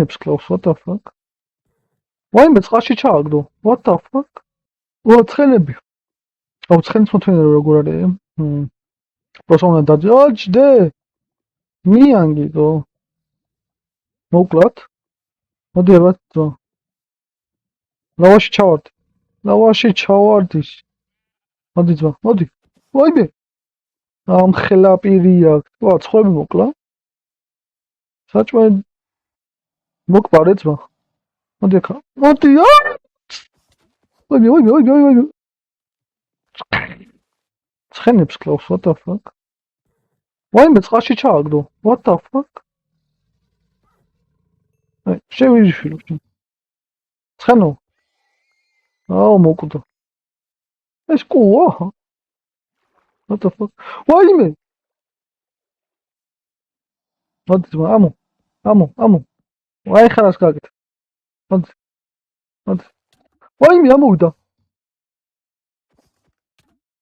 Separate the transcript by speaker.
Speaker 1: Neps klaus, what the fuck? ვაიმე წყალში ჩააგდო. What the fuck? ო ცხენები. აუ ცხენის მოთმინე როგორ არის? პროსონა დაჯდე. მიანგიდო. მოკლათ. მოდი აბა ძო. ლავაში ჩავარდი. მოდი ძმა, მოდი. ვაიმე. ამ ხელაპირია. ვა ცხები მოკლა. საჭმე მოკპარე ძმა. მოდი ახლა. მოდი. ვაიმე. ცხენებს კლავს, what the fuck? ვაიმე წყალში ჩააგდო. What the fuck? აი, შევიჟილო. ცხენო. აუ მოკვდა. ეს კუა? What the fuck? ვაიმე. მოდი ძმა, ამო. ვაი ხარას გაგეთ. მოდი. ვაიმე ამოვიდა.